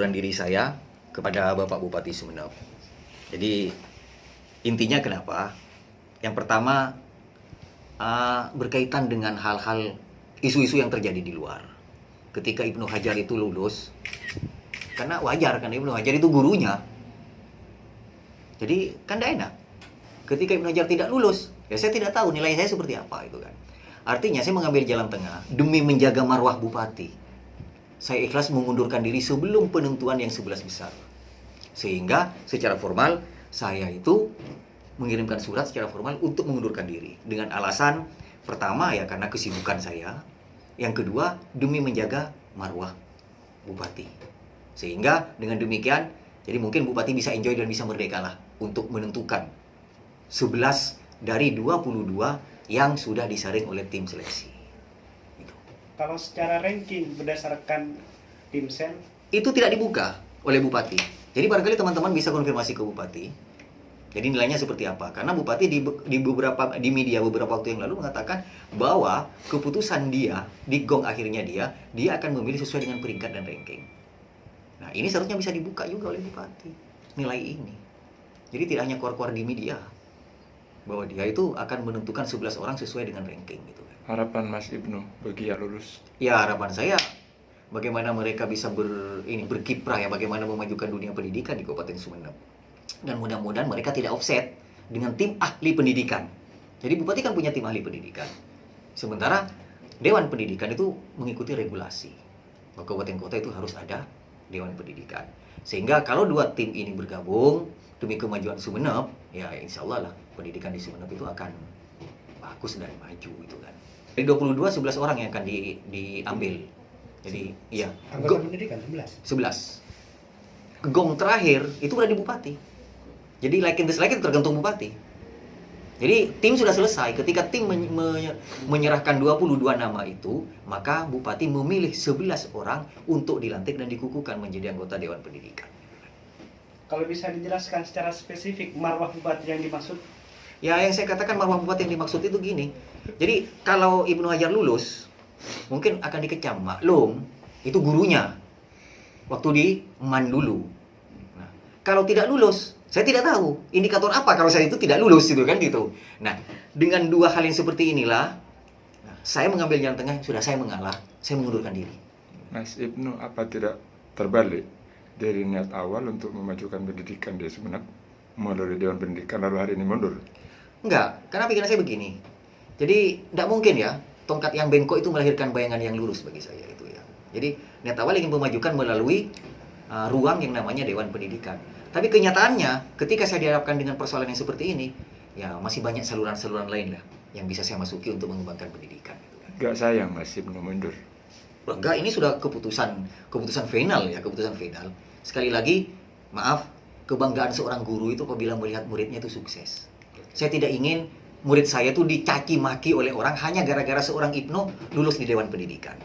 pengunduran diri saya kepada Bapak Bupati Sumeneb. Jadi intinya kenapa? Yang pertama berkaitan dengan hal-hal isu-isu yang terjadi di luar. Ketika Ibnu Hajar itu lulus, karena wajar kan Ibnu Hajar itu gurunya. Jadi kan tidak enak. Ketika Ibnu Hajar tidak lulus, ya saya tidak tahu nilai saya seperti apa itu kan. Artinya saya mengambil jalan tengah demi menjaga marwah bupati. Saya ikhlas mengundurkan diri sebelum penentuan yang 11 besar. Sehingga secara formal saya itu mengirimkan surat secara formal untuk mengundurkan diri. Dengan alasan pertama ya karena kesibukan saya. Yang kedua demi menjaga marwah bupati. Sehingga dengan demikian jadi mungkin bupati bisa enjoy dan bisa merdeka lah untuk menentukan 11 dari 22 yang sudah disaring oleh tim seleksi. Gitu. Kalau secara ranking berdasarkan tim sel itu tidak dibuka oleh bupati. Jadi barangkali teman-teman bisa konfirmasi ke bupati. Jadi nilainya seperti apa? Karena bupati di media beberapa waktu yang lalu mengatakan bahwa keputusan dia di gong akhirnya dia akan memilih sesuai dengan peringkat dan ranking. Nah, ini seharusnya bisa dibuka juga oleh bupati nilai ini. Jadi tidak hanya keluar-keluar di media bahwa dia itu akan menentukan 11 orang sesuai dengan ranking gitu. Harapan Mas Ibnu bagi yang lulus? Ya, harapan saya bagaimana mereka bisa berkiprah ya, bagaimana memajukan dunia pendidikan di Kabupaten Sumeneb. Dan mudah-mudahan mereka tidak offset dengan tim ahli pendidikan. Jadi bupati kan punya tim ahli pendidikan. Sementara Dewan Pendidikan itu mengikuti regulasi. Bahwa kabupaten kota itu harus ada Dewan Pendidikan. Sehingga kalau dua tim ini bergabung demi kemajuan Sumeneb, ya insya Allah lah pendidikan di Sumeneb itu akan bagus dan maju itu kan. Dari 22, 11 orang yang akan diambil. Jadi iya. anggota pendidikan 11. Gong terakhir itu udah di bupati. Jadi like and dislike itu tergantung bupati. Jadi tim sudah selesai. Ketika tim menyerahkan 22 nama itu, maka bupati memilih 11 orang untuk dilantik dan dikukuhkan menjadi anggota Dewan Pendidikan. Kalau bisa dijelaskan secara spesifik marwah bupati yang dimaksud? Ya, yang saya katakan marwah bupati yang dimaksud itu gini. Jadi kalau Ibnu Hajar lulus, mungkin akan dikecam. Maklum, itu gurunya. Waktu di MAN dulu. Nah, kalau tidak lulus, saya tidak tahu indikator apa kalau saya itu tidak lulus gitu kan gitu. Nah, dengan dua hal yang seperti inilah, saya mengambil jalan tengah. Sudah saya mengalah, saya mengundurkan diri. Mas Ibnu apa tidak terbalik dari niat awal untuk memajukan pendidikan di Sumeneb melalui Dewan Pendidikan lalu hari ini mundur? Enggak, karena pikiran saya begini. Jadi tidak mungkin ya tongkat yang bengkok itu melahirkan bayangan yang lurus bagi saya itu ya. Jadi niat awal ingin memajukan melalui ruang yang namanya Dewan Pendidikan. Tapi kenyataannya ketika saya dihadapkan dengan persoalan yang seperti ini, ya masih banyak saluran-saluran lain lah yang bisa saya masuki untuk mengembangkan pendidikan. Gitu kan. Gak sayang Mas Ibnu mundur? Enggak, ini sudah keputusan final ya, keputusan final. Sekali lagi, maaf, kebanggaan seorang guru itu apabila melihat muridnya itu sukses. Saya tidak ingin murid saya itu dicaci maki oleh orang hanya gara-gara seorang Ibnu lulus di Dewan Pendidikan.